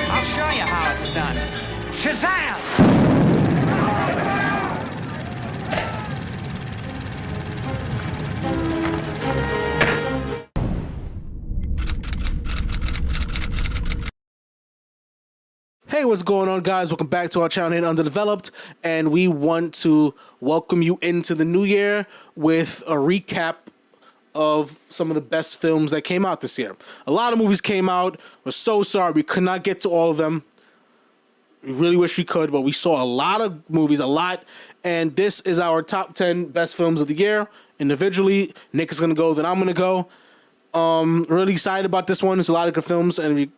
I'll show you how it's done. Shazam! Hey, what's going on, guys? Welcome back to our channel here, Underdeveloped, and we want to welcome you into the new year with a recap of some of the best films that came out this year. A lot of movies came out. We're so sorry we could not get to all of them. We really wish we could, but we saw a lot of movies, and this is our top 10 best films of the year. Individually, Nick is going to go, then I'm going to go. Really excited about this one. There's a lot of good films, and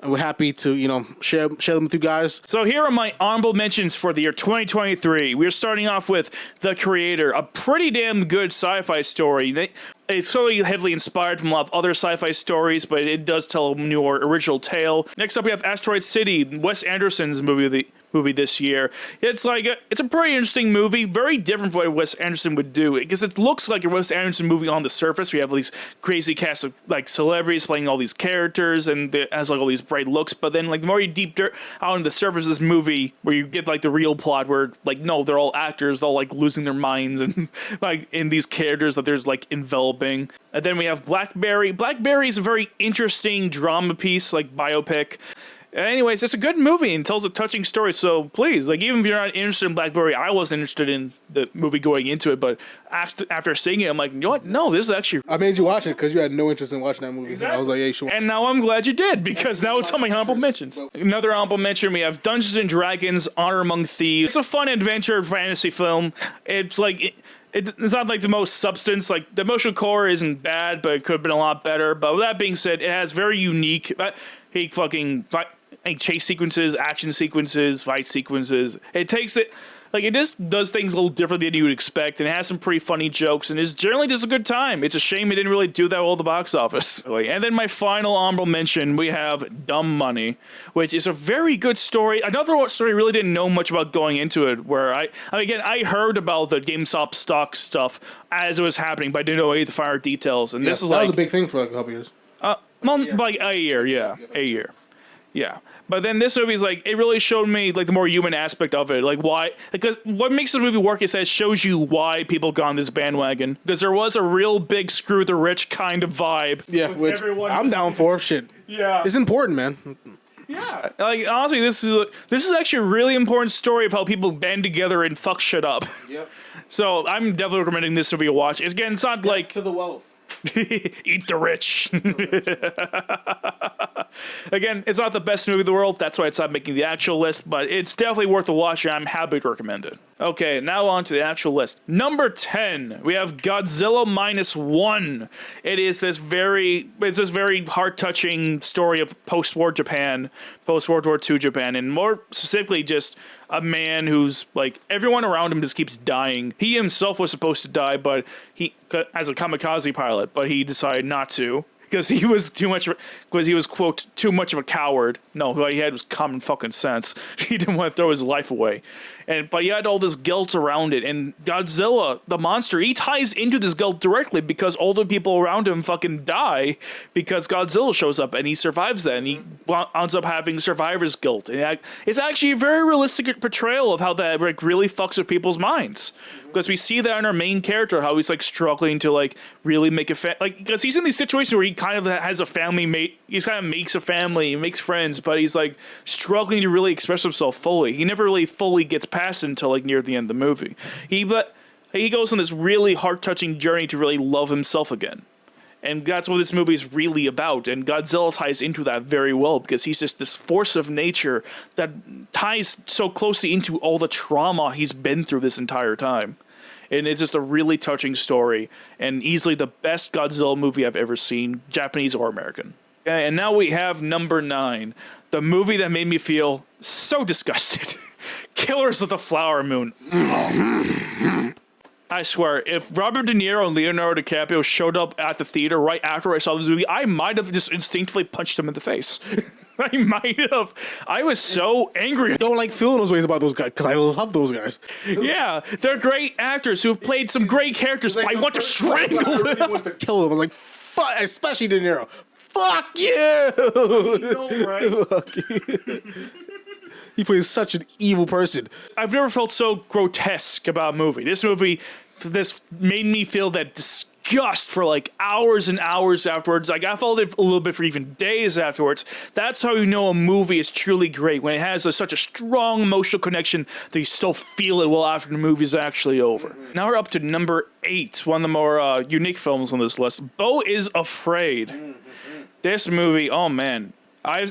we're happy to, share them with you guys. So here are my honorable mentions for the year 2023. We're starting off with The Creator, a pretty damn good sci-fi story. It's totally heavily inspired from a lot of other sci-fi stories, but it does tell a new or original tale. Next up, we have Asteroid City, Wes Anderson's movie this year. It's a pretty interesting movie, very different from what Wes Anderson would do, because it looks like a Wes Anderson movie on the surface. We have these crazy cast of celebrities playing all these characters, and it has all these bright looks. But then the more you deep out on the surface of this movie, where you get the real plot, where no, they're all actors, they're all losing their minds and in these characters that there's enveloping. And then we have Blackberry. Blackberry is a very interesting drama piece, biopic. Anyways, it's a good movie and tells a touching story. So please, even if you're not interested in Blackberry, I wasn't interested in the movie going into it, but after seeing it, I'm like, you know what? No, this is actually. I made you watch it because you had no interest in watching that movie. Exactly. So I was like, yeah, you should. And now I'm glad you did, because now it's on my honorable mentions. Another honorable mention: we have Dungeons and Dragons: Honor Among Thieves. It's a fun adventure fantasy film. It's it's not the most substance. The emotional core isn't bad, but it could have been a lot better. But with that being said, it has very unique. Chase sequences, action sequences, fight sequences. It takes it, it just does things a little differently than you would expect, and it has some pretty funny jokes, and it's generally just a good time. It's a shame it didn't really do that well at the box office. And then my final honorable mention, we have Dumb Money, which is a very good story. Another story I really didn't know much about going into it, where I heard about the GameStop stock stuff as it was happening, but I didn't know any of the finer details. And this is that was a big thing for a couple years. A year. Yeah. But then this movie is it really showed me the more human aspect of it. Why, because what makes the movie work is that it shows you why people got on this bandwagon. Because there was a real big screw the rich kind of vibe. Yeah, which I'm down for. Shit. Yeah. It's important, man. Yeah. Honestly, this is actually a really important story of how people band together and fuck shit up. Yep. So I'm definitely recommending this movie to watch. Again, it's not to the wealth. Eat the rich. Again, it's not the best movie in the world. That's why it's not making the actual list, but it's definitely worth a watch, and I'm happy to recommend it. Okay, now on to the actual list. Number 10, we have Godzilla -1. It's this very heart-touching story of post-war Japan, post-World War II Japan, and more specifically just a man who's everyone around him just keeps dying. He himself was supposed to die, but as a kamikaze pilot, but he decided not to. Because he was quote too much of a coward. No, what he had was common fucking sense. He didn't want to throw his life away, but he had all this guilt around it. And Godzilla, the monster, he ties into this guilt directly because all the people around him fucking die because Godzilla shows up and he survives that, and he ends up having survivor's guilt. And it's actually a very realistic portrayal of how that really fucks with people's minds. Because we see that in our main character, how he's struggling to really make a because he's in these situations where he kind of has a family mate. He kind of makes a family, he makes friends, but he's struggling to really express himself fully. He never really fully gets past it until near the end of the movie. He goes on this really heart-touching journey to really love himself again. And that's what this movie is really about. And Godzilla ties into that very well because he's just this force of nature that ties so closely into all the trauma he's been through this entire time. And it's just a really touching story and easily the best Godzilla movie I've ever seen, Japanese or American. Okay, and now we have number 9, the movie that made me feel so disgusted. Killers of the Flower Moon. I swear, if Robert De Niro and Leonardo DiCaprio showed up at the theater right after I saw this movie, I might have just instinctively punched them in the face. I might have. I was so angry. I don't like feeling those ways about those guys because I love those guys. Yeah, they're great actors who have played some great characters. But I want to strangle them. I want to kill them. I was like, especially De Niro. Fuck you. know, right? Fuck you. He plays such an evil person. I've never felt so grotesque about a movie. This made me feel that disgust for like hours and hours afterwards. Like I felt it a little bit for even days afterwards. That's how you know a movie is truly great, when it has such a strong emotional connection that you still feel it well after the movie's actually over. Now we're up to number 8, one of the more unique films on this list. Beau is Afraid. This movie, oh man.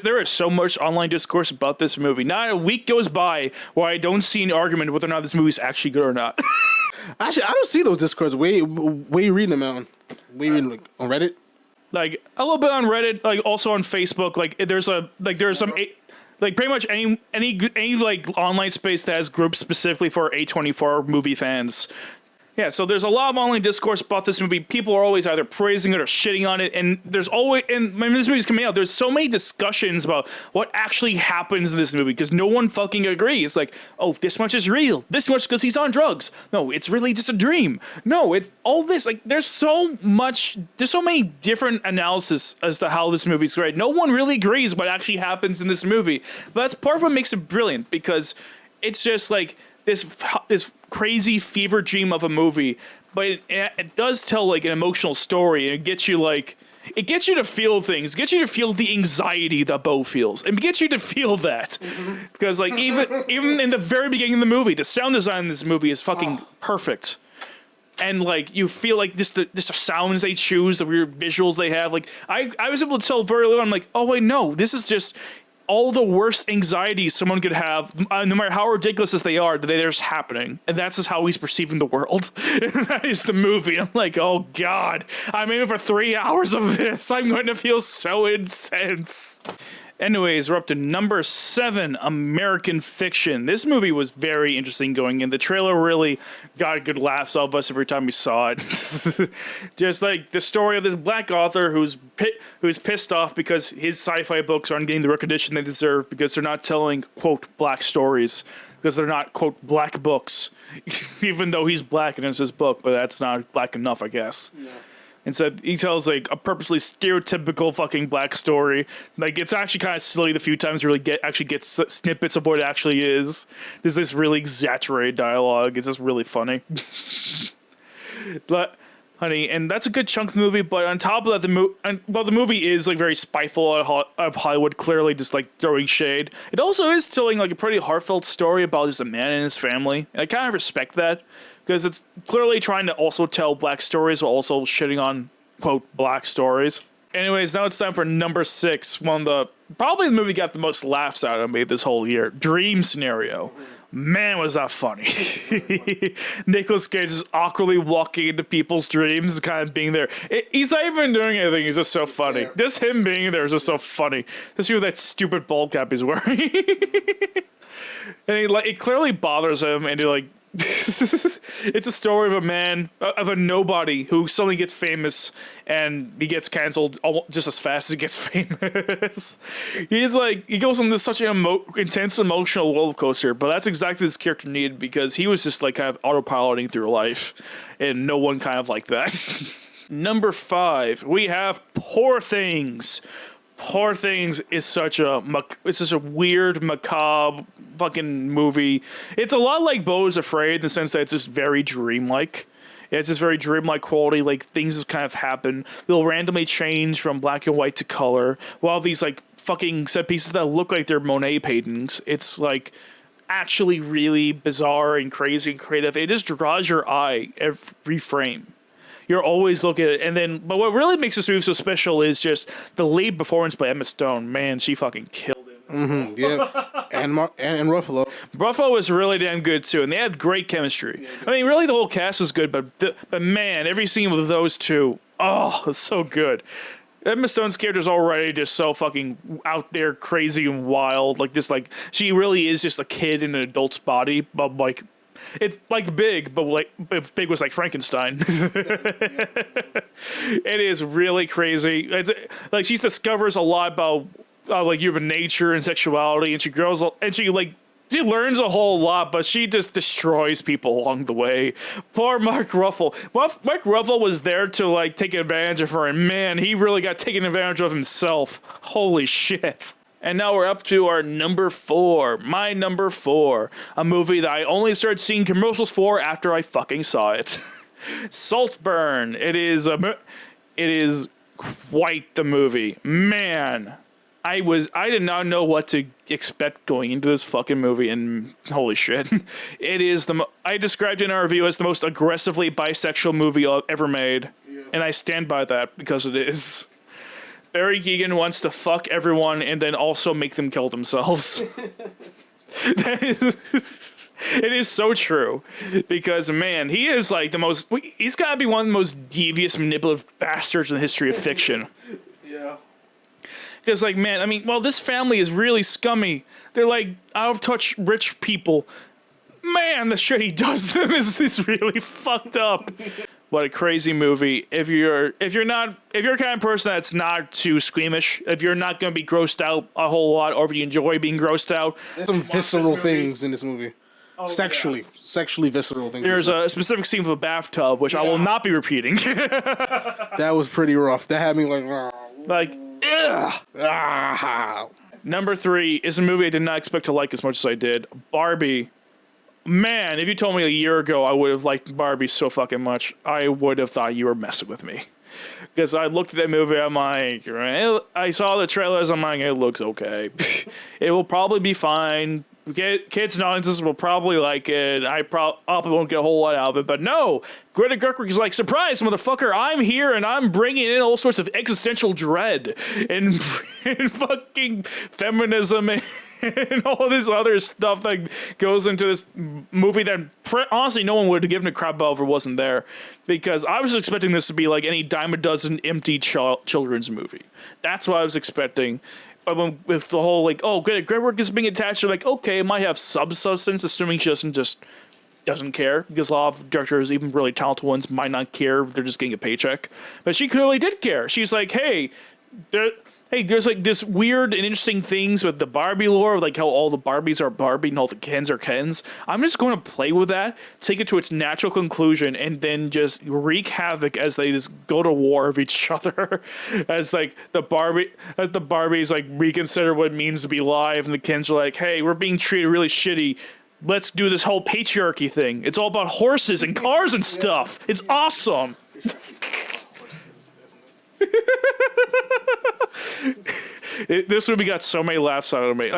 There is so much online discourse about this movie. Not a week goes by where I don't see an argument whether or not this movie is actually good or not. Actually, I don't see those discords. Where you reading them out? Where you reading, like, on Reddit? Like a little bit on Reddit, like also on Facebook. Like there's some like pretty much any like online space that has groups specifically for A24 movie fans. Yeah, so there's a lot of online discourse about this movie. People are always either praising it or shitting on it, and there's always, and when this movie's coming out, there's so many discussions about what actually happens in this movie, because no one fucking agrees. Like, oh, this much is real, this much because he's on drugs. No, it's really just a dream. No, it's all this. Like, there's so many different analyses as to how this movie's great. No one really agrees what actually happens in this movie, but that's part of what makes it brilliant, because it's just like this crazy fever dream of a movie, but it does tell like an emotional story, and it gets you to feel things, gets you to feel the anxiety that Beau feels, and gets you to feel that. Because like even in the very beginning of the movie, the sound design in this movie is fucking perfect. And like you feel like just the sounds they choose, the weird visuals they have. Like I was able to tell very early on, I'm like, oh wait, no, this is just all the worst anxieties someone could have, no matter how ridiculous as they are, they're just happening. And that's just how he's perceiving the world. And that is the movie. I'm like, oh God, I'm in for 3 hours of this. I'm going to feel so intense. Anyways, we're up to number 7, American Fiction. This movie was very interesting going in. The trailer really got good laughs out of us every time we saw it. Just like the story of this black author who's pissed off because his sci-fi books aren't getting the recognition they deserve because they're not telling, quote, black stories. Because they're not, quote, black books. Even though he's black and it's his book, but that's not black enough, I guess. Yeah. And so he tells like a purposely stereotypical fucking black story. Like it's actually kind of silly the few times you really get snippets of what it actually is. There's this really exaggerated dialogue. It's just really funny. But honey, and that's a good chunk of the movie. But on top of that, the movie is like very spiteful of Hollywood, clearly just like throwing shade. It also is telling like a pretty heartfelt story about just a man and his family. And I kind of respect that, because it's clearly trying to also tell black stories while also shitting on, quote, black stories. Anyways, now it's time for number 6. Probably the movie got the most laughs out of me this whole year. Dream Scenario. Man, was that funny. Nicolas Cage is awkwardly walking into people's dreams, kind of being there. He's not even doing anything. He's just so funny. Yeah. Just him being there is just so funny. Especially with that stupid ball cap he's wearing. And it clearly bothers him, and it's a story of a man, of a nobody who suddenly gets famous, and he gets canceled just as fast as he gets famous. He goes on this such an intense emotional roller coaster, but that's exactly this character needed, because he was just like kind of autopiloting through life, and no one kind of like that. Number 5, we have Poor Things. Poor Things is such a weird, macabre fucking movie. It's a lot like Beau is Afraid in the sense that it's just very dreamlike. It's this very dreamlike quality, like things just kind of happen. They'll randomly change from black and white to color, while these like fucking set pieces that look like they're Monet paintings. It's like actually really bizarre and crazy and creative. It just draws your eye every frame. You're always looking at it. But what really makes this movie so special is just the lead performance by Emma Stone. Man, she fucking killed it. Mm-hmm, yeah, and Ruffalo. Ruffalo was really damn good too, and they had great chemistry. Yeah, I mean, really, the whole cast was good, but man, every scene with those two, oh, it's so good. Emma Stone's character is already just so fucking out there, crazy and wild. She really is just a kid in an adult's body, but like. It's like Big, but if Big was like Frankenstein. It is really crazy. It's like she discovers a lot about like human nature and sexuality, and she grows and she like She learns a whole lot, but she just destroys people along the way. Poor Mark Ruffalo. Mark Ruffalo was there to like take advantage of her, and man, he really got taken advantage of himself. Holy shit. And now we're up to our number 4. My number 4. A movie that I only started seeing commercials for after I fucking saw it. Saltburn. It is quite the movie. Man, I did not know what to expect going into this fucking movie, and holy shit. It is I described it in our review as the most aggressively bisexual movie ever made. Yeah. And I stand by that because it is. Barry Keoghan wants to fuck everyone and then also make them kill themselves. It is so true. Because, man, he is like he's got to be one of the most devious, manipulative bastards in the history of fiction. Yeah. Because, like, man, I mean, well, this family is really scummy. They're like out of touch rich people. Man, the shit he does to them is really fucked up. What a crazy movie. If you're the kind of person that's not too squeamish, if you're not going to be grossed out a whole lot, or if you enjoy being grossed out. There's some visceral things in this movie. Oh, sexually visceral things. There's a specific scene of a bathtub, which I will not be repeating. That was pretty rough. That had me like, ugh. Number 3 is a movie I did not expect to like as much as I did. Barbie. Man, if you told me a year ago I would have liked Barbie so fucking much, I would have thought you were messing with me. Because I looked at that movie, I'm like, I saw the trailers, I'm like, it looks okay. It will probably be fine. Kids and audiences will probably like it. I probably won't get a whole lot out of it, but no. Greta Gerwig is like, surprise, motherfucker, I'm here and I'm bringing in all sorts of existential dread and fucking feminism and all this other stuff that goes into this movie that honestly no one would have given a crap about if it wasn't there. Because I was expecting this to be like any dime a dozen empty children's movie. That's what I was expecting. With the whole, like, oh, Greta Gerwig is being attached, you're like, okay, it might have substance, assuming she doesn't care, because a lot of directors, even really talented ones, might not care if they're just getting a paycheck. But she clearly did care. She's like, hey, there's like this weird and interesting things with the Barbie lore, like how all the Barbies are Barbie and all the Kens are Kens. I'm just going to play with that, take it to its natural conclusion, and then just wreak havoc as they just go to war with each other. As the Barbies like reconsider what it means to be alive, and the Kens are like, hey, we're being treated really shitty. Let's do this whole patriarchy thing. It's all about horses and cars and stuff. It's awesome. This movie got so many laughs out of me.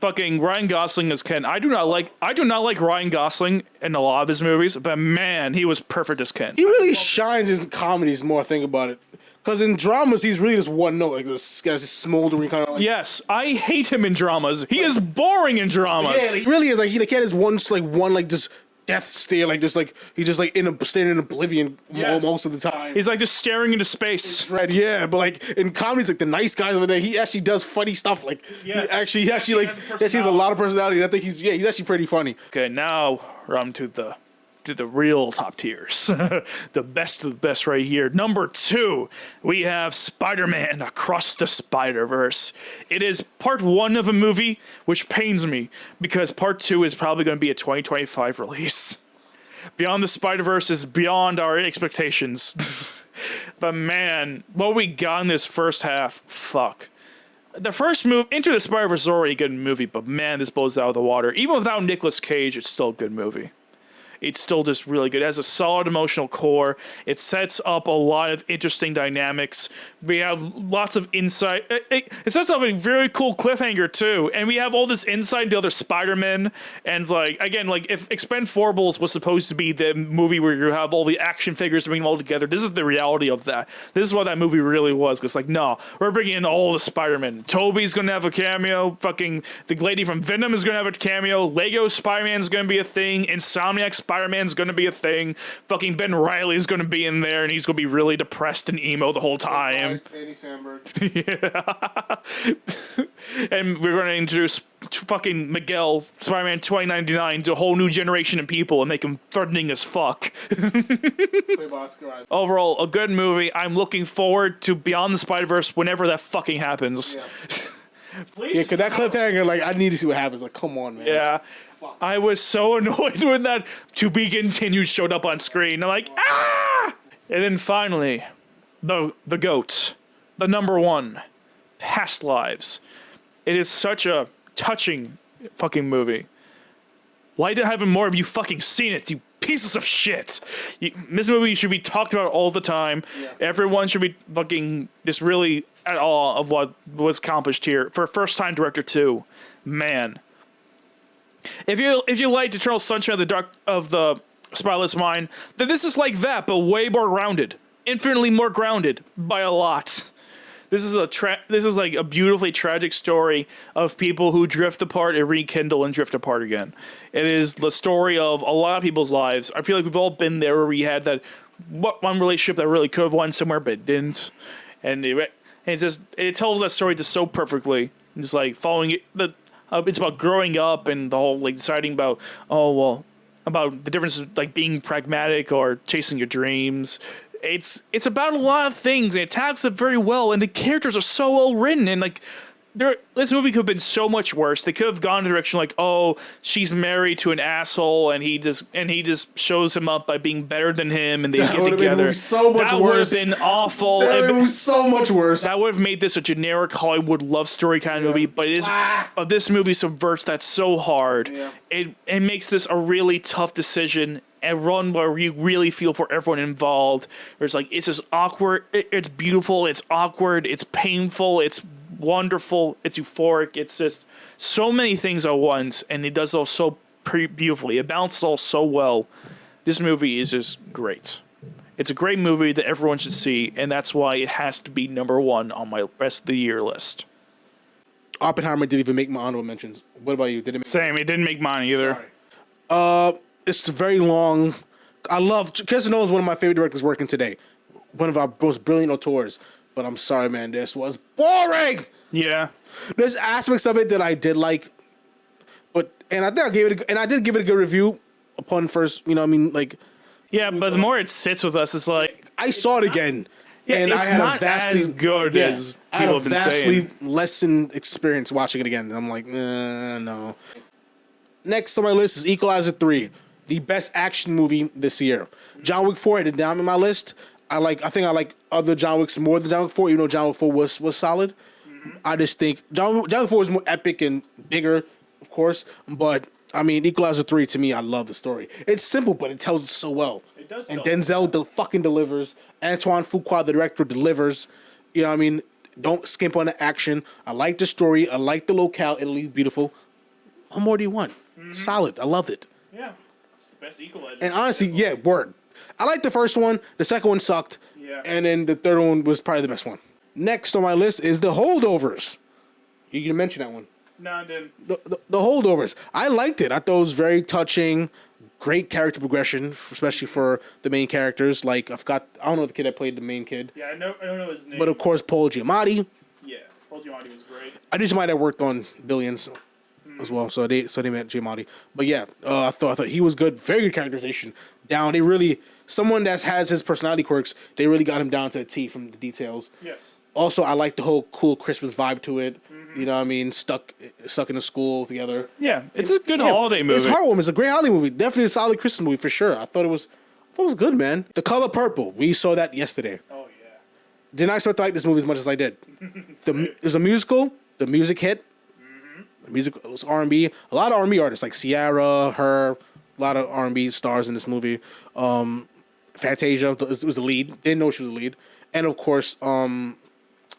Fucking Ryan Gosling as Ken. I do not like Ryan Gosling in a lot of his movies, but man, he was perfect as Ken. He really shines in comedies more. Think about it. Because in dramas, he's really just one note, like this guy's smoldering kind of. Like, yes, I hate him in dramas. He is boring in dramas. Yeah, he really is. Like the cat is one just death stare, like just like he's just like standing in oblivion most of the time. He's like just staring into space. Dread, yeah, but like in comedies, like the nice guys over there, he actually does funny stuff. Like he actually has a lot of personality. And I think he's actually pretty funny. Okay, now we're on to the real top tiers. The best of the best right here. Number 2, we have Spider-Man Across the Spider-Verse. It is part 1 of a movie, which pains me because part 2 is probably going to be a 2025 release. Beyond the Spider-Verse is beyond our expectations. But man, what we got in this first half, fuck. The first move, Into the Spider-Verse is already a good movie, but man, this blows it out of the water. Even without Nicolas Cage, it's still a good movie. It's still just really good. It has a solid emotional core. It sets up a lot of interesting dynamics. We have lots of insight. It sets up a very cool cliffhanger too. And we have all this insight into other Spider-Men. And like, again, like if Expendables was supposed to be the movie where you have all the action figures bringing them all together, this is the reality of that. This is what that movie really was. It's like, no, we're bringing in all the Spider-Men. Toby's going to have a cameo. Fucking the lady from Venom is going to have a cameo. Lego Spider-Man's going to be a thing. Insomniac Spider-Man's gonna be a thing. Fucking Ben Reilly's gonna be in there, and he's gonna be really depressed and emo the whole time. Andy Samberg. Yeah. And we're gonna introduce fucking Miguel, Spider-Man 2099, to a whole new generation of people and make him threatening as fuck. Overall, a good movie. I'm looking forward to Beyond the Spider-Verse whenever that fucking happens. Yeah. Please. Yeah, because that cliffhanger, like, I need to see what happens. Like, come on, man. Yeah. I was so annoyed when that to be continued showed up on screen. I'm like, ah! And then finally, the GOAT, the number one, Past Lives. It is such a touching fucking movie. Why haven't more of you fucking seen it, you pieces of shit? This movie should be talked about all the time. Yeah. Everyone should be fucking just really at awe of what was accomplished here for a first-time director too. Man. If you liked Eternal Sunshine of the Spotless Mind, then this is like that, but way more grounded, infinitely more grounded by a lot. This is like a beautifully tragic story of people who drift apart and rekindle and drift apart again. It is the story of a lot of people's lives. I feel like we've all been there where we had that one relationship that really could have went somewhere but it didn't, and it tells that story just so perfectly. Just like following it. It's about growing up and the whole like deciding about about the difference of like being pragmatic or chasing your dreams. It's about a lot of things and it tackles it very well, and the characters are so well written, and like this movie could have been so much worse. They could have gone in a direction like, oh, she's married to an asshole and he just shows him up by being better than him and they get together. So much that worse. Would have been awful. That was so much worse. That would have made this a generic Hollywood love story kind of movie, but but this movie subverts that so hard. Yeah. It makes this a really tough decision and one where you really feel for everyone involved. Where it's like, it's just awkward. It's beautiful. It's awkward. It's painful. It's wonderful. It's euphoric. It's just so many things at once, and it does it all so pretty beautifully. It balances all so well. This movie is just great. It's a great movie that everyone should see, and that's why it has to be number one on my rest of the year list. Oppenheimer didn't even make my honorable mentions. What about you? Did it make Same. It didn't make mine either. Sorry. It's very long. I love Kirsten Nolan is one of my favorite directors working today. One of our most brilliant auteurs. But I'm sorry, man. This was boring. Yeah. There's aspects of it that I did like, and I think I did give it a good review upon first. You know, what I mean, like. Yeah, but the more it sits with us, it's like I saw it again, and it's I had not a vastly as good as people have been saying. lessened experience watching it again. And I'm like, no. Next on my list is Equalizer 3. The best action movie this year. John Wick 4 had it down in my list. I think I like other John Wicks more than John Wick 4, even though John Wick 4 was solid. Mm-hmm. I just think John Wick 4 is more epic and bigger, of course. But I mean, Equalizer 3 to me, I love the story. It's simple, but it tells it so well. It does. And Denzel fucking delivers. Antoine Fuqua, the director, delivers. You know what I mean? Don't skimp on the action. I like the story. I like the locale. Italy's beautiful. What more do you want? Mm-hmm. Solid. I loved it. Yeah. Best Equalizer. And honestly, yeah, word. I liked the first one. The second one sucked. Yeah. And then the third one was probably the best one. Next on my list is The Holdovers. You can mention that one. No, I didn't. The Holdovers. I liked it. I thought it was very touching. Great character progression, especially for the main characters. Like, I don't know the kid that played the main kid. Yeah, I don't know his name. But of course, Paul Giamatti. Yeah, Paul Giamatti was great. I knew somebody that worked on Billions as well, so they met Giamatti. But yeah, I thought he was good. Very good characterization. They really, someone that has his personality quirks, they really got him down to a T from the details. Yes. Also, I like the whole cool Christmas vibe to it. Mm-hmm. You know what I mean? Stuck in a school together. Yeah, it's a good holiday movie. It's heartwarming. It's a great holiday movie. Definitely a solid Christmas movie for sure. I thought it was good, man. The Color Purple. We saw that yesterday. Oh yeah. Didn't I start to like this movie as much as I did? It was a musical. The music hit. The music, it was R&B. A lot of R&B artists like Ciara, her, a lot of R&B stars in this movie. Fantasia was the lead. Didn't know she was the lead. And of course, the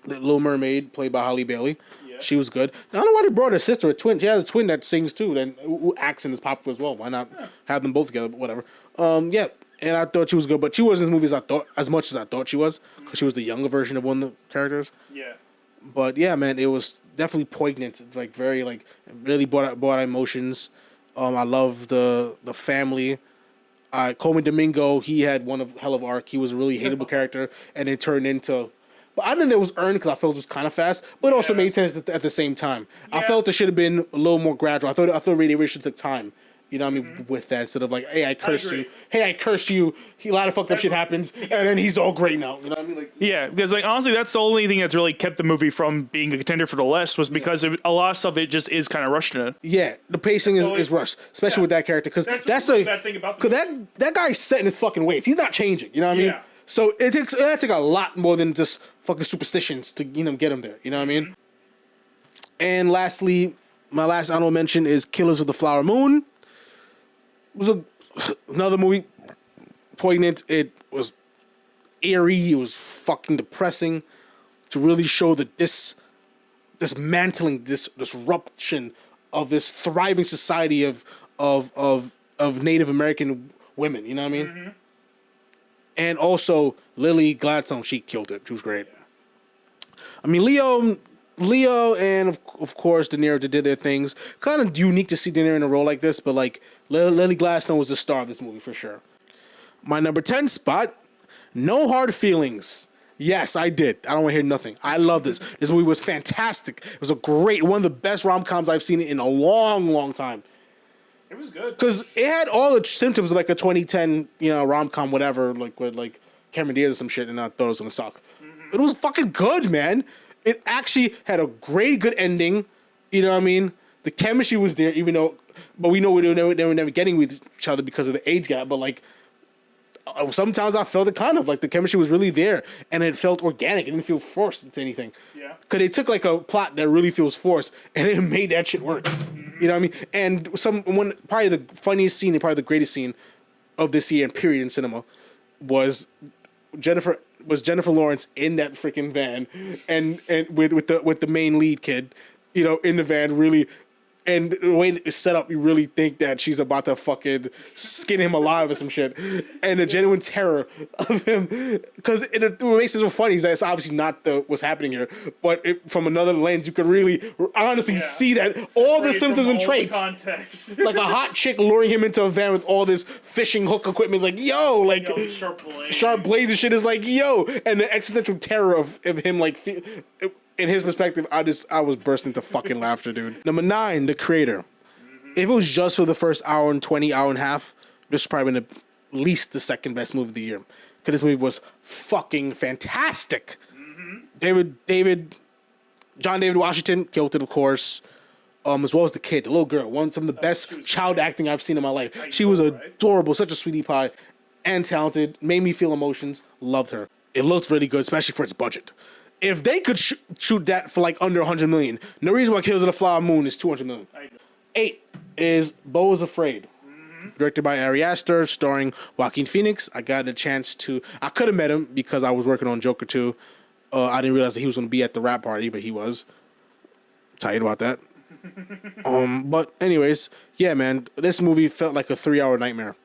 Little Mermaid, played by Halle Bailey. Yeah. She was good. Now, I don't know why they brought her sister, a twin. She has a twin that sings too, and who acts and is popular as well. Why not have them both together? But whatever. Yeah. And I thought she was good, but she wasn't in this movie as much as I thought she was, because she was the younger version of one of the characters. Yeah. But yeah, man, it was definitely poignant. It's like very really brought out emotions. I love the family. Coleman Domingo, he had one hell of arc. He was a really hateable character, and it turned into. But I think it was earned because I felt it was kind of fast, but it also made sense at the same time. Yeah. I felt it should have been a little more gradual. I thought they really should have took time You know what I mean? With that, instead of like, hey, I curse agree. you. Hey, I curse you. A lot of fucked up shit happens, and then he's all great now. You know what I mean? Like, Yeah, because like honestly, that's the only thing that's really kept the movie from being a contender for the list was because a lot of stuff it just is kind of rushed in it. yeah, the pacing is rushed, especially with that character, because that's the a bad thing about the because that guy's set in his fucking ways. He's not changing. You know what I mean? Yeah. So it takes a lot more than just fucking superstitions to get him there. You know what I mean? And lastly, my last honorable mention is Killers of the Flower Moon. It was another movie, poignant. It was eerie. It was fucking depressing to really show the dismantling, disruption of this thriving society of Native American women. You know what I mean? And also Lily Gladstone, she killed it. She was great. I mean, Leo and of course De Niro did their things. Kind of unique to see De Niro in a role like this, but like Lily Gladstone was the star of this movie for sure. My number 10 spot, No Hard Feelings. Yes, I did. I don't want to hear nothing. I love this. This movie was fantastic. It was one of the best rom-coms I've seen in a long, long time. It was good. Because it had all the symptoms of like a 2010, rom-com, whatever, like with like Cameron Diaz or some shit, and I thought it was gonna suck. It was fucking good, man. It actually had a great, good ending. You know what I mean? The chemistry was there, but we know they were never getting with each other because of the age gap. But like, sometimes I felt it kind of like the chemistry was really there, and it felt organic. It didn't feel forced into anything. Yeah. Because they took like a plot that really feels forced, and it made that shit work. You know what I mean? And probably the funniest scene and probably the greatest scene of this year and period in cinema was Jennifer Lawrence in that freaking van, and with the main lead kid, in the van, really. And the way it's set up, you really think that she's about to fucking skin him alive or some shit. And the genuine terror of him. Because what makes it so funny is that it's obviously not what's happening here. But from another lens, you could really honestly see that all the symptoms and traits. Context. Like a hot chick luring him into a van with all this fishing hook equipment. Like, yo, like sharp blades and shit is like, yo. And the existential terror of him, like... In his perspective, I was bursting into fucking laughter, dude. Number 9, The Creator. If it was just for the first hour and 20, hour and a half, this was probably at least the second best movie of the year. Because this movie was fucking fantastic. John David Washington killed it, of course. As well as the kid, the little girl. Some of the best child acting I've seen in my life. She was adorable, such a sweetie pie, and talented. Made me feel emotions. Loved her. It looked really good, especially for its budget. If they could shoot that for like under 100 million, no reason why Killers of the Flower Moon is 200 million. 8 is Beau is Afraid. Directed by Ari Aster, starring Joaquin Phoenix. I got a chance I could have met him because I was working on Joker 2. I didn't realize that he was going to be at the rap party, but he was. Tight about that. But anyways, yeah, man, this movie felt like a 3-hour nightmare.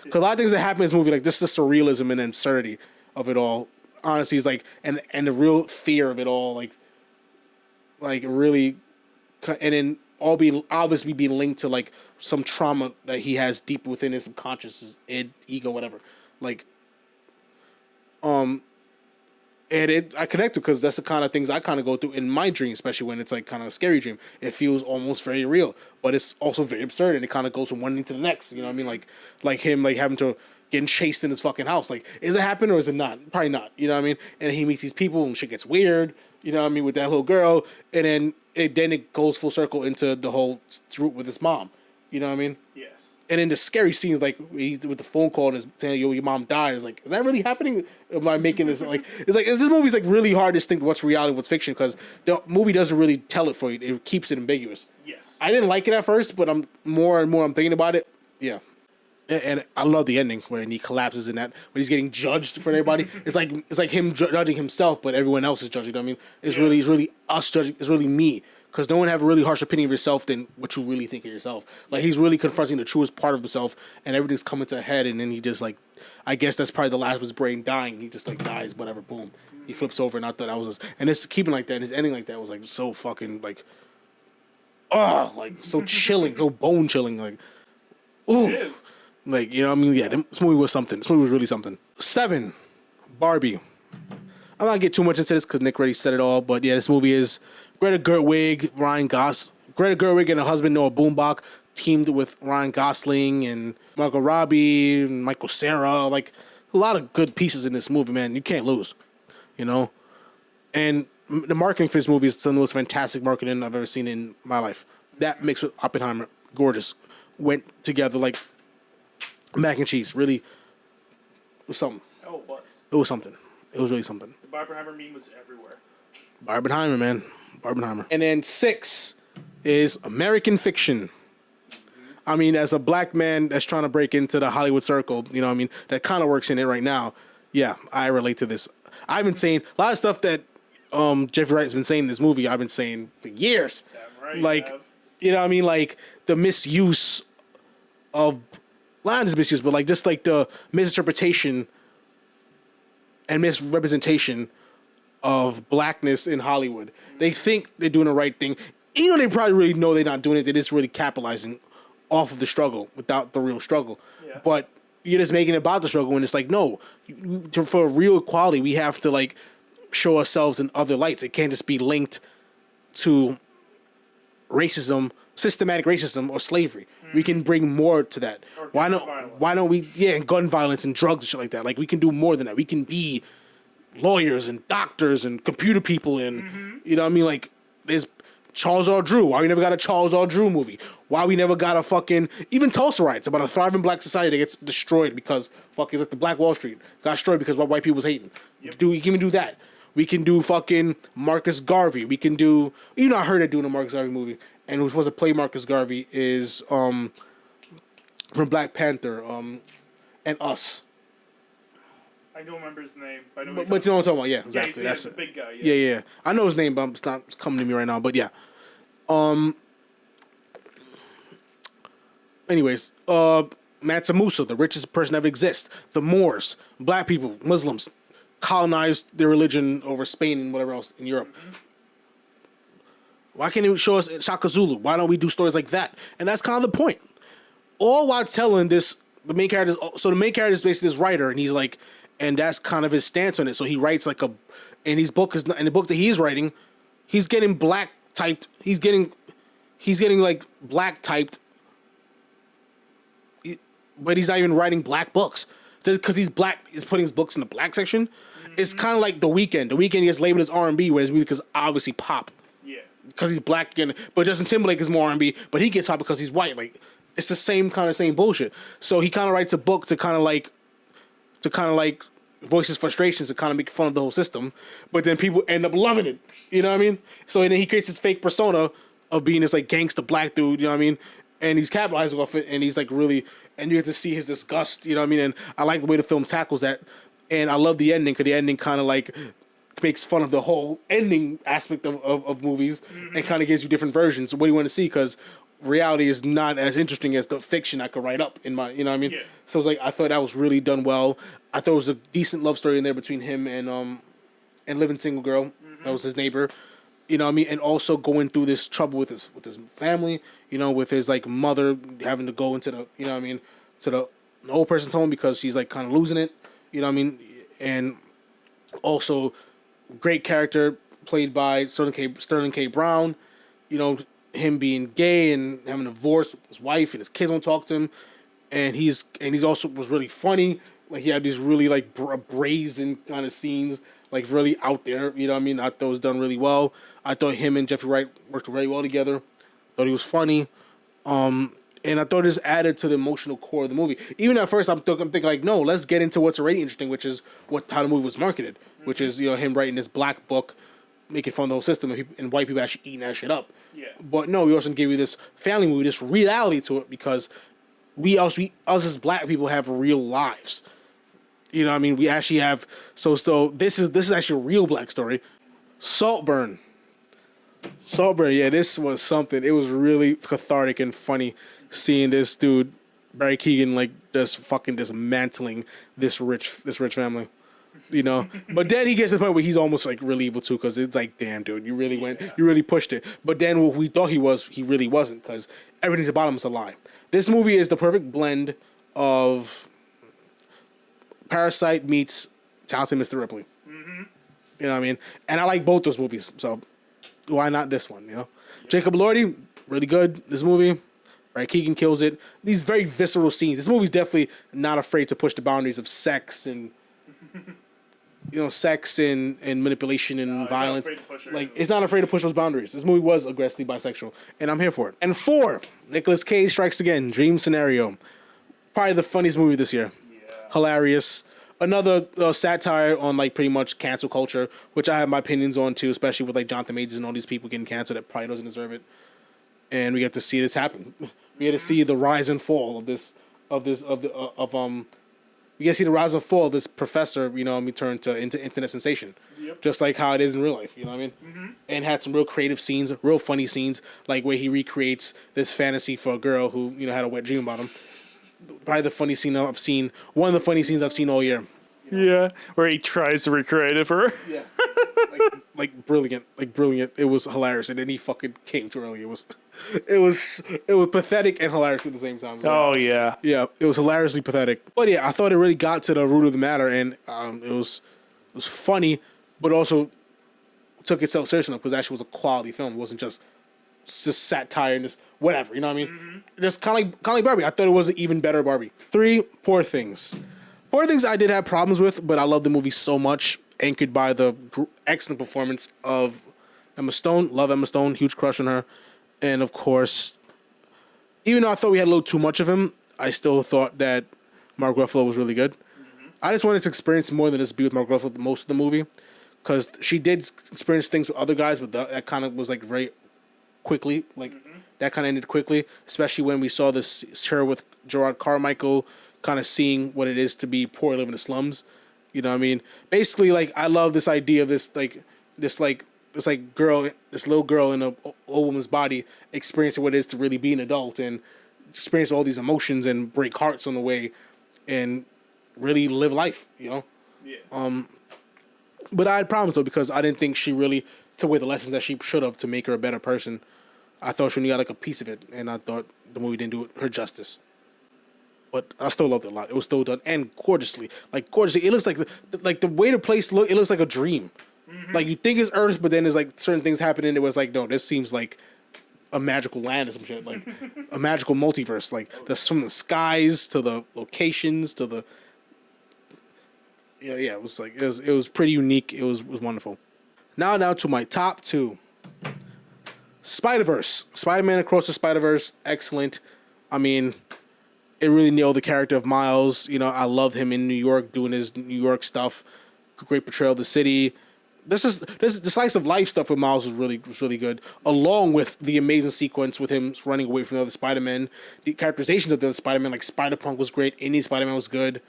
Because a lot of things that happen in this movie, like this is the surrealism and absurdity of it all. Honestly, it's like, and the real fear of it all, like really, and then all being obviously being linked to like some trauma that he has deep within his subconscious, ego, whatever. Like, and I connect to because that's the kind of things I kind of go through in my dream, especially when it's like kind of a scary dream. It feels almost very real, but it's also very absurd, and it kind of goes from one thing to the next. You know what I mean? Like him like having to. Getting chased in his fucking house. Like, is it happening or is it not? Probably not. You know what I mean? And he meets these people and shit gets weird. You know what I mean? With that little girl. And then it goes full circle into the whole route with his mom. You know what I mean? Yes. And then the scary scenes, like he's with the phone call and is saying, "Yo, your mom died." It's like, is that really happening? Am I making this like? It's like this movie's like really hard to distinguish what's reality and what's fiction because the movie doesn't really tell it for you. It keeps it ambiguous. Yes. I didn't like it at first, but I'm more and more thinking about it. Yeah. And I love the ending when he collapses in that when he's getting judged for everybody. It's like him judging himself, but everyone else is judging. You know what I mean, it's really us judging. It's really me because no one have a really harsh opinion of yourself than what you really think of yourself. Like he's really confronting the truest part of himself, and everything's coming to a head. And then he just like, I guess that's probably the last of his brain dying. He just like dies, whatever. Boom, he flips over, and I thought that was and it's keeping like that. And his ending like that was like so fucking like, like so chilling, so bone chilling, like, ooh. Like, you know what I mean? Yeah, this movie was something. This movie was really something. 7, Barbie. I'm not going to get too much into this because Nick already said it all. But yeah, this movie is Greta Gerwig, Ryan Gosling. Greta Gerwig and her husband Noah Baumbach teamed with Ryan Gosling and Margot Robbie and Michael Cera. Like a lot of good pieces in this movie, man. You can't lose, you know. And the marketing for this movie is some of the most fantastic marketing I've ever seen in my life. That mixed with Oppenheimer, gorgeous, went together like mac and cheese. Really, it was something. Oh, it was. It was something. It was really something. The Barbenheimer meme was everywhere. Barbenheimer, man. Barbenheimer. And then 6 is American Fiction. I mean, as a black man that's trying to break into the Hollywood circle, you know what I mean, that kind of works in it right now. Yeah, I relate to this. I've been saying a lot of stuff that Jeffrey Wright's been saying in this movie, I've been saying for years. Damn right, like, you know what I mean? Like, the misuse of, not just misuse, but like just like the misinterpretation and misrepresentation of blackness in Hollywood. They think they're doing the right thing. Even though they probably really know they're not doing it, they're just really capitalizing off of the struggle without the real struggle. Yeah. But you're just making it about the struggle, and it's like, no, for real equality, we have to like show ourselves in other lights. It can't just be linked to racism, systematic racism, or slavery. We can bring more to that. Why don't we? Yeah, and gun violence and drugs and shit like that. Like we can do more than that. We can be lawyers and doctors and computer people and you know what I mean. Like there's Charles R. Drew. Why we never got a Charles R. Drew movie? Why we never got a fucking even Tulsa Riots about a thriving black society that gets destroyed because fucking like the Black Wall Street got destroyed because white people was hating. Yep. We can do that. We can do fucking Marcus Garvey. We can do. You know, I heard of doing a Marcus Garvey movie, and who's supposed to play Marcus Garvey is from Black Panther and Us. I don't remember his name, but you know what I'm talking about. Yeah, exactly. Yeah, That's the it. big guy. Yeah. I know his name, but it's not coming to me right now. But yeah. Anyways, Mansa Musa, the richest person ever exists. The Moors, black people, Muslims, colonized their religion over Spain and whatever else in Europe. Why can't you show us Shaka Zulu? Why don't we do stories like that? And that's kind of the point. All while telling this, the main character. So the main character is basically this writer, and he's like, and that's kind of his stance on it. So he writes like in his book is in the book that he's writing, he's getting black typed. He's getting like black typed, but he's not even writing black books just because he's black. He's putting his books in the black section. It's kind of like The Weeknd. The Weeknd gets labeled as R&B, whereas music is obviously pop. Yeah. Because he's black again, but Justin Timberlake is more R&B, but he gets hot because he's white. Like it's the same bullshit. So he kind of writes a book to kind of like voice his frustrations and kind of make fun of the whole system, but then people end up loving it. You know what I mean? So then he creates this fake persona of being this like gangster black dude. You know what I mean? And he's capitalizing off it, and he's like really, and you get to see his disgust. You know what I mean? And I like the way the film tackles that, and I love the ending because the ending kind of like makes fun of the whole ending aspect of movies and kind of gives you different versions. What do you want to see? Because reality is not as interesting as the fiction I could write up in my, you know what I mean? Yeah. So it's like, I thought that was really done well. I thought it was a decent love story in there between him and Living Single Girl. That was his neighbor. You know what I mean? And also going through this trouble with his family, you know, with his like mother having to go into the, you know what I mean, to the old person's home because she's like kind of losing it, you know what I mean? And also great character played by Sterling K. Brown, you know, him being gay and having a divorce with his wife and his kids won't talk to him. And he's also was really funny. Like he had these really like brazen kind of scenes, like really out there. You know what I mean? I thought it was done really well. I thought him and Jeffrey Wright worked very well together. Thought he was funny. And I thought it just added to the emotional core of the movie. Even at first, I'm thinking like, no, let's get into what's already interesting, which is how the movie was marketed, which is, you know, him writing this black book, making fun of the whole system, and white people actually eating that shit up. Yeah. But no, we also give you this family movie, this reality to it, because us as black people have real lives. You know what I mean? We actually have, so this is actually a real black story. Saltburn, yeah, this was something. It was really cathartic and funny seeing this dude, Barry Keoghan, like just fucking dismantling this rich family. You know, but then he gets to the point where he's almost like really evil too, because it's like, damn, dude, you really pushed it. But then what we thought he really wasn't, because everything's about him is a lie. This movie is the perfect blend of Parasite meets Talented Mr. Ripley. You know what I mean? And I like both those movies, so why not this one? You know, Jacob Elordi, really good. This movie, right? Keegan kills it. These very visceral scenes. This movie's definitely not afraid to push the boundaries of sex and sex and manipulation and violence. It's not afraid to push those boundaries. This movie was aggressively bisexual, and I'm here for it. And 4, Nicolas Cage strikes again. Dream Scenario, probably the funniest movie this year. Yeah. Hilarious. Another satire on like pretty much cancel culture, which I have my opinions on too, especially with like Jonathan Majors and all these people getting canceled that probably doesn't deserve it. And we get to see this happen. We get to see the rise and fall of this. We get to see the rise and fall of this professor, turn into internet sensation. Yep. Just like how it is in real life, you know what I mean? Mm-hmm. And had some real creative scenes, real funny scenes, like where he recreates this fantasy for a girl who, had a wet dream about him. Probably the funny scene I've seen, one of the funny scenes I've seen all year. Yeah, where he tries to recreate it for her. Yeah. Like brilliant. It was hilarious, and then he fucking came too early. It was pathetic and hilarious at the same time. So, yeah, it was hilariously pathetic. But yeah, I thought it really got to the root of the matter, and it was funny, but also took itself seriously enough because actually was a quality film. It wasn't just satire and just whatever. You know what I mean? Mm-hmm. Just kind of like Barbie. I thought it was an even better Barbie. 3, Poor Things. Poor Things I did have problems with, but I love the movie so much. Anchored by the excellent performance of Emma Stone. Love Emma Stone. Huge crush on her. And of course, even though I thought we had a little too much of him, I still thought that Mark Ruffalo was really good. Mm-hmm. I just wanted to experience more than just be with Mark Ruffalo most of the movie. Because she did experience things with other guys, but that kind of was like very quickly. That kind of ended quickly. Especially when we saw her with Gerard Carmichael kind of seeing what it is to be poor and live in the slums. You know what I mean? Basically, I love this idea of this little girl in a old woman's body experiencing what it is to really be an adult and experience all these emotions and break hearts on the way and really live life, Yeah. But I had problems though because I didn't think she really took away the lessons that she should have to make her a better person. I thought she only got a piece of it, and I thought the movie didn't do her justice. But I still loved it a lot. It was still done and gorgeously. It looks like the way the place look. It looks like a dream. Mm-hmm. Like you think it's Earth, but then there's like certain things happening. It was like, no, this seems like a magical land or some shit, like a magical multiverse. Like from the skies to the locations to the. Yeah. It was it was pretty unique. It was wonderful. Now to my top 2. Spider-Verse, Spider-Man Across the Spider-Verse, excellent. I mean, it really nailed the character of Miles. I loved him in New York doing his New York stuff. Great portrayal of the city. This the slice of life stuff with Miles was really good. Along with the amazing sequence with him running away from the other Spider-Men. The characterizations of the other Spider-Man, like Spider-Punk was great. Any Spider-Man was good.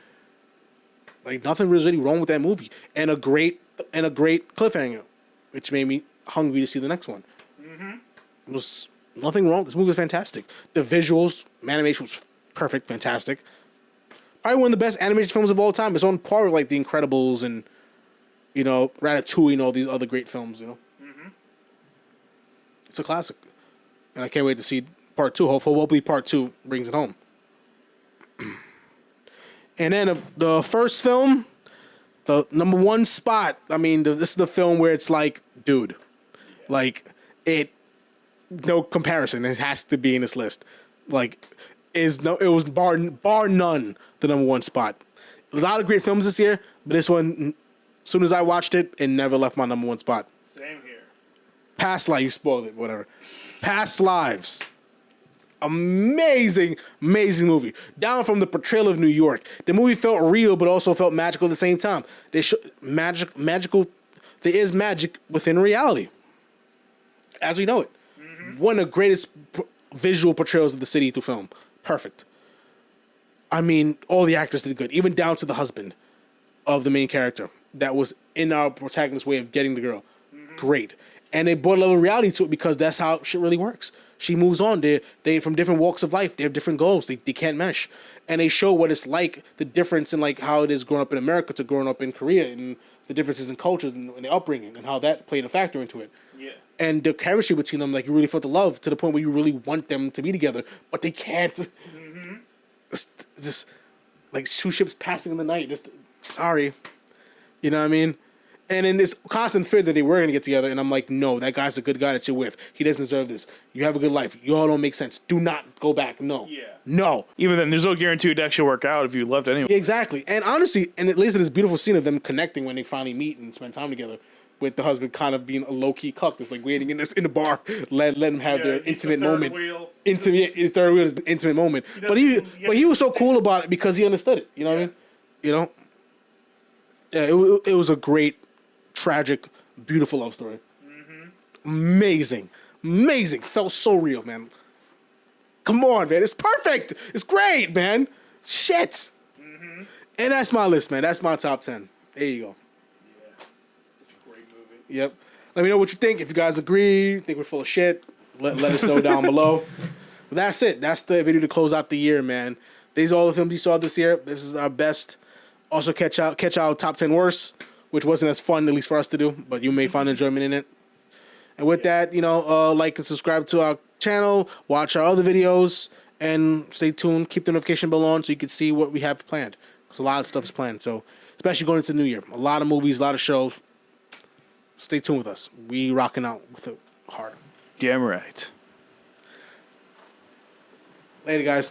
Like nothing was really wrong with that movie. And a great cliffhanger, which made me hungry to see the next one. Mm-hmm. It was nothing wrong. This movie was fantastic. The visuals, animation was perfect, fantastic. Probably one of the best animated films of all time. It's on par with like The Incredibles and Ratatouille and all these other great films. Mm-hmm. It's a classic, and I can't wait to see part 2. Hopefully, part 2 brings it home. And then the first film, the number 1 spot. I mean, this is the film where it's like, dude, no comparison. It has to be in this list. It was bar none the number 1 spot. A lot of great films this year, but this one, as soon as I watched it, it never left my number 1 spot. Same here. Past Lives, you spoiled it, whatever. Past Lives. Amazing movie. Down from the portrayal of New York. The movie felt real, but also felt magical at the same time. They magical. There is magic within reality, as we know it. Mm-hmm. One of the greatest visual portrayals of the city through film. Perfect. I mean, all the actors did good, even down to the husband of the main character that was in our protagonist's way of getting the girl. Mm-hmm. Great. And they brought a level of reality to it because that's how shit really works. She moves on. They from different walks of life. They have different goals. They can't mesh. And they show what it's like, the difference in like how it is growing up in America to growing up in Korea and the differences in cultures and the upbringing and how that played a factor into it. Yeah. And the chemistry between them, like you really felt the love to the point where you really want them to be together, but they can't. Mm-hmm. Just like 2 ships passing in the night. Just sorry. You know what I mean? And in this constant fear that they were going to get together, and I'm like, no, that guy's a good guy that you're with. He doesn't deserve this. You have a good life. You all don't make sense. Do not go back. No. Yeah. No. Even then, there's no guarantee it'd actually work out if you left anyway. Exactly. And honestly, and it leads to this beautiful scene of them connecting when they finally meet and spend time together, with the husband kind of being a low-key cuck that's like waiting in the bar, let them have their intimate moment. Third wheel is intimate moment. But he was so cool about it because he understood it. You know what I mean? You know? Yeah, it was a great, tragic, beautiful love story. Amazing. Felt so real, man. Come on, man. It's perfect. It's great, man. Shit. And that's my list, man. That's my top 10. There you go. Great movie. Yep. Let me know what you think. If you guys agree, think we're full of shit, let us know down below. But that's it. That's the video to close out the year, man. These are all the films you saw this year. This is our best. Also, catch out top 10 worst, which wasn't as fun, at least for us to do, but you may find enjoyment in it. And with that, like and subscribe to our channel, watch our other videos, and stay tuned. Keep the notification bell on so you can see what we have planned. Because a lot of stuff is planned. So, especially going into the new year. A lot of movies, a lot of shows. Stay tuned with us. We rocking out with it hard. Damn right. Later, guys.